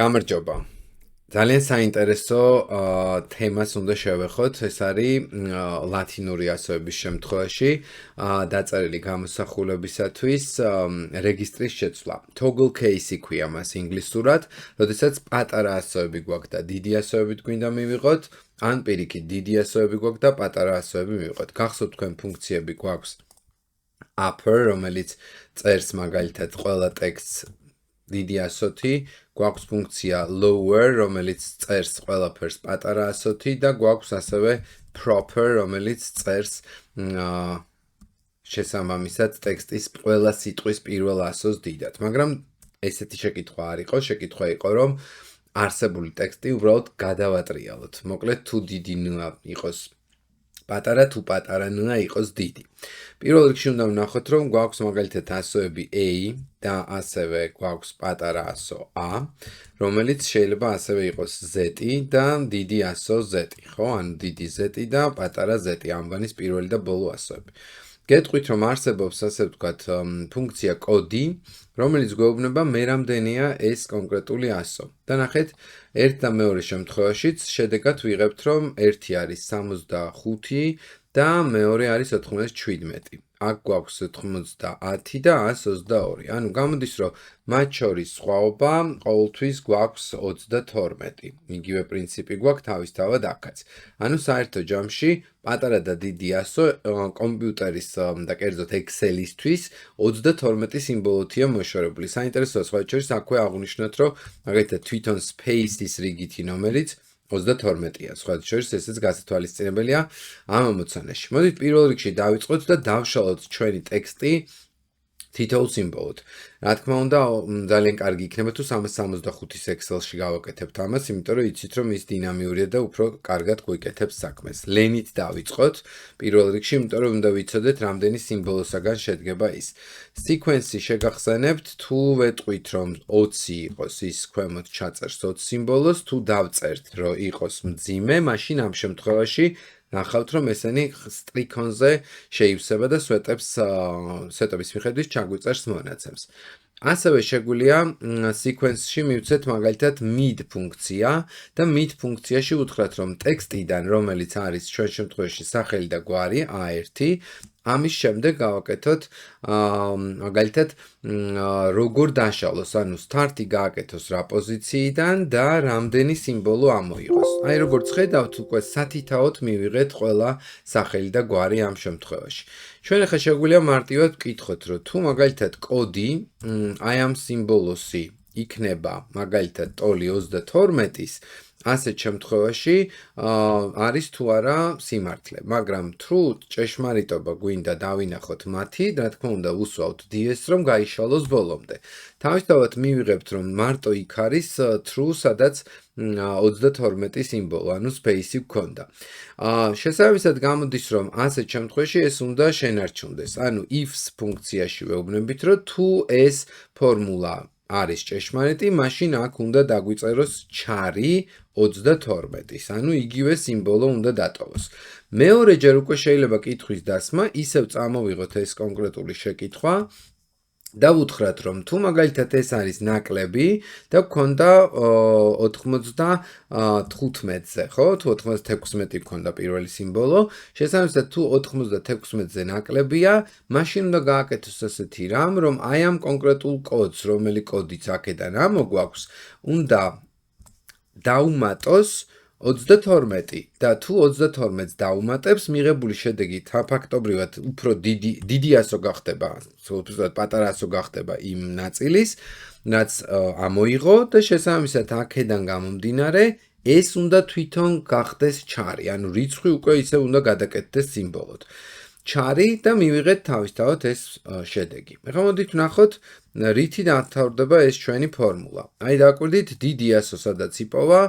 გამარჯობა. ძალიან საინტერესო თემას უნდა შევეხოთ, ეს არის ლათინური ასოების შემთხვევაში დაწერილი გამოსახულებისათვის რეგისტრის შეცვლა. Toggle case ქვია მას ინგლისურად, როდესაც პატარა ასოები გვაქვს და დიდი ასოები გვინდა მივიღოთ, ან პირიქით დიდი ასოები გვაქვს და პატარა ასოები მივიღოთ. გახსოვთ თქვენ ფუნქციები გვაქვს upper, რომელიც წერს მაგალითად ყველა ტექსტს დიდი ასოთი, გვაქვს ფუნქცია lower, რომელიც წერს ყველაფერს პატარა ასოთი და გვაქვს ასევე proper, რომელიც წერს შესაბამისად ტექსტის ყველა სიტყვის პირველ ასოს დიდად. მაგრამ ესეთი შეკითხვა არ იყო, შეკითხვა იყო, რომ არსებული ტექსტი უბრალოდ გადავატრიალოთ. მოკლედ თუ დიდი ν იყოს პატარა, თუ პატარა ν იყოს დიდი. პირველ რიგში უნდა ვნახოთ, რომ გვაქვს მაგალითად ასოები A და ასევე გვაქვს პატარა ასო A, რომელიც შეიძლება ასევე იყოს Z და დიდი ასო Z, ხო? ანუ დიდი Z და პატარა Z, ამბანის პირველი და ბოლო ასოები. გეტყვით, რომ არსებობს ასე ვთქვათ ფუნქცია კოდი, რომელიც გვეუბნება მე რამდენია ეს კონკრეტული ასო. და ნახეთ, ერთ და მეორე შემთხვევაშიც შედეგად ვიღებთ, რომ ერთი არის 65 და მეორე არის 97. აქ გვაქვს 90 და 122. ანუ გამოდის, რომ მათ შორის სხვაობა ყოველთვის გვაქვს 32. იგივე პრინციპი გვაქვს თავისთავად აქაც. ანუ საერთო ჯამში პატარა და დიდი ასო კომპიუტერის და კერძოდ Excel-ისთვის 32 სიმბოლოთია მოშორებული. საინტერესოა სხვა შორის აქვე აღვნიშნოთ, რომ მაგალითად თვითონ space-ის რიგითი ნომერიც 32-ია. სხვა შორის ესეც გასათვალისწინებელია ამ ამოცანაში. მოდით პირველ რიგში დავიწყოთ და დავშალოთ ჩვენი ტექსტი თითოეულ სიმბოლოდ. რა თქმა უნდა, ძალიან კარგი იქნება თუ 365-ის Excel-ში გავაკეთებთ ამას, იმიტომ რომ იცით, რომ ის დინამიურია და უფრო კარგად გვიკეთებს საქმეს. ლენით დავიწყოთ პირველ რიგში, იმიტომ რომ უნდა ვიცოდეთ, რამდენი სიმბოლოსაგან შედგება ის. სიკვენსი შეგახსენებთ, თუ ვეტყვით, რომ 20 იყოს ის ქვემოთ ჩაწერს 20 სიმბოლოს, თუ დავწერთ, რომ იყოს მძიმე, მაშინ ამ შემთხვევაში ნახავთ, რომ ესენი სტრიქონზე შეივსება და სვეტების მიხედვით ჩაგვიწერს მონაცემს. ასევე შეგვიძლია სიკვენსში მივცეთ მაგალითად mid ფუნქცია და mid ფუნქციაში უთხრათ, რომ ტექსტიდან, რომელიც არის ჩვენ შემთხვევაში სახელი და გვარი A1, ამის შემდეგ გავაკეთოთ მაგალითად როგორ დაშალოს, ანუ სტარტი გააკეთოს რა პოზიციიდან და რამდენი სიმბოლო ამოიღოს. აი როგორც ხედავთ, უკვე სათითაოდ მივიღეთ ყველა სახელი და გვარი ამ შემთხვევაში. ჩვენ ახლა შეგვიძლია მარტივად ვკითხოთ, რომ თუ მაგალითად კოდი აი ამ სიმბოლოსი იქნება მაგალითად ტოლი 32-ის, ასეთ შემთხვევაში არის თუ არა სიმართლე, მაგრამ თუ ჭეშმარიტობა გვინდა დავინახოთ მათი, რა თქმა უნდა ვუსვავთ DS, რომ გაიშალოს ბოლომდე. თავისთავად მივიღებთ, რომ მარტო იქ არის true, სადაც 32 სიმბოლო, ანუ space-ი გვქონდა. შესაბამისად გამოდის, რომ ასეთ შემთხვევაში ეს უნდა შენარჩუნდეს. ანუ if-ს ფუნქციაში ვეუბნებით, რომ თუ ეს ფორმულა არის ჭეშმარიტი, მაშინ აქ უნდა დაგვიწეროს ჩარი 32-ის, ანუ იგივე სიმბოლო უნდა დატოვოს. მეორეჯერ უკვე შეიძლება კითხვის დასმა, ისევ წამოვიღოთ ეს კონკრეტული შეკითხვა და ვუთხრათ, რომ თუ მაგალითად ეს არის ნაკლები და გქონდა 95-ზე, ხო? თუ 96 გქონდა პირველი სიმბოლო, შესაბამისად თუ 96-ზე ნაკლებია, მაშინ უნდა გააკეთოს ასეთი რამ, რომ აი ამ კონკრეტულ კოდს, რომელი კოდიც აქედან ამოგვაქვს, უნდა დაუმატოს 32 და თუ 32-ს დაუმატებს, მიღებული შედეგი ფაქტობრივად უფრო დიდი ასო გახდება, უბრალოდ პატარა ასო გახდება იმ ნაწილის, რაც ამოიღო და შესაბამისად აქედან გამომდინარე, ეს უნდა თვითონ გახდეს ჩარი, ანუ რიცხვი უკვე ისე უნდა გადაკეთდეს სიმბოლოდ. ჩარი და მივიღეთ თავისთავად ეს შედეგი. ეხლა მოდით ვნახოთ, რითი დამთავრდება ეს ჩვენი ფორმულა. აი დააკვირდით, დიდი ასო სადაც იპოვა,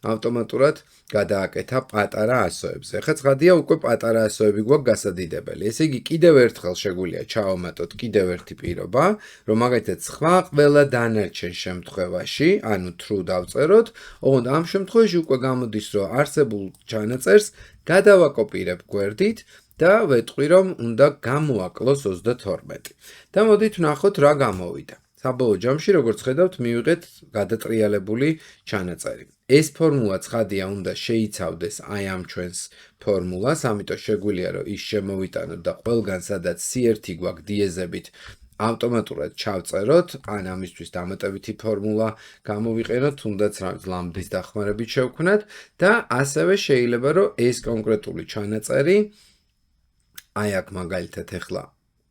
ავტომატურად გადააკეთა პატარა ასოებს. ეხლა ცხადია, უკვე პატარა ასოები გვაქვს გასადიდებელი. ესე იგი, კიდევ ერთხელ შეგვიძლია ჩავამატოთ კიდევ ერთი პირობა, რომ მაგალითად სხვა ყველა დანარჩენ შემთხვევაში, ანუ true დავწეროთ, ოღონდ ამ შემთხვევაში უკვე გამოდის, რომ არსებულ ჩანაწერს გადავაკოპირებ გვერდით და ვეტყვი, რომ უნდა გამოაკლოს 32. და მოდით ვნახოთ რა გამოვიდა. საბოლოო ჯამში, როგორც ხედავთ, მივიღეთ გადატრიალებული ჩანაწერი. ეს ფორმულა ცხადია უნდა შეიცავდეს აი ამ ჩვენს ფორმულას, ამიტომ შეგვიძლია რომ ის შემოვიტანოთ და ყველგან სადაც C1 გვაქვს დიეზებით ავტომატურად ჩავწეროთ, ან ამისთვის დამატებითი ფორმულა გამოვიყენოთ, თუნდაც ლამბდის დახმარებით შევქმნათ და ასევე შეიძლება რომ ეს კონკრეტული ჩანაწერი აი აქ მაგალითად ახლა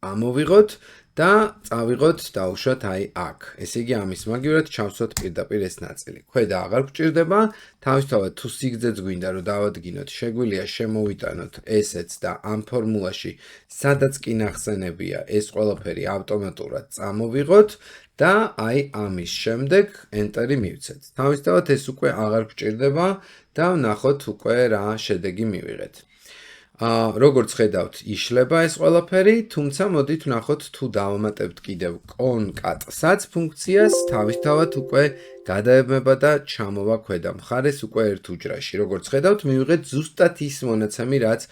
ამოვიღოთ და წავიღოთ დაუშვათ აი აქ. ესე იგი ამის მაგივრად ჩავსვათ პირდაპირ ეს ნაწილი. ქვედა აღარ გვჭირდება, თავისთავად თუ სიგრძეც გვინდა რომ დავადგინოთ, შეგვიძლია შემოვიტანოთ ესეც და ამ ფორმულაში სადაც კი ნახსენებია ეს ყველაფერი ავტომატურად წამოვიღოთ და აი ამის შემდეგ ენტერი მივცეთ. თავისთავად ეს უკვე აღარ გვჭირდება და ვნახოთ უკვე რა შედეგი მივიღეთ. როგორც ხედავთ, იშლება ეს ყველაფერი, თუმცა მოდით ვნახოთ თუ დავამატებთ კიდევ concat-საც ფუნქციას, თავისთავად უკვე გადაებმება და ჩამოვა ქვედა მხარეს უკვე ერთ უჯრაში. როგორც ხედავთ, მივიღეთ ზუსტად ის მონაცემი, რაც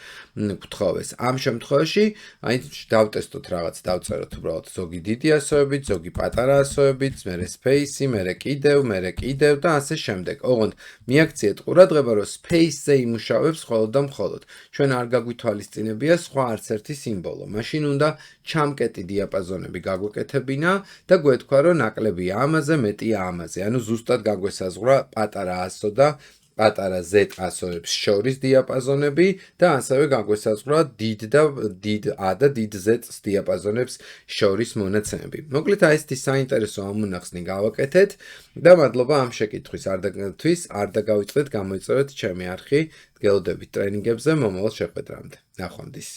გვთხოვეს. ამ შემთხვევაში, აი დავტესტოთ რაღაც, დავწეროთ უბრალოდ ზოგი დიდი ასოებით, ზოგი პატარა ასოებით, მერე space-ი, მერე კიდევ და ასე შემდეგ. ოღონდ მიაქციეთ ყურადღება, რომ space-ზე იმუშავებს მხოლოდ და მხოლოდ. ჩვენ არ გაგვითვალისწინებია სხვა არც ერთი სიმბოლო. მაშინ უნდა ჩამკეტი დიაპაზონები გაგვეკეთებინა და გვეთქვა, რომ ნაკლებია ამაზე, მეტია ამაზე. ანუ ზუსტად გაგვესაზღვრა პატარა ასო და პატარა Z ასოებს შორის დიაპაზონები და ასევე გაგვესაზღვრა დიდ A და დიდ Z-ს დიაპაზონებს შორის მონაცემები. მოკლედ აი ესეთი საინტერესო ამონახსნი გავაკეთეთ და მადლობა ამ შეკითხვის არ დაგავიწყდეთ, გამოიწერეთ ჩემი არხი, გელოდებით ტრენინგებზე მომავალ შეხვედრამდე. ნახვამდის.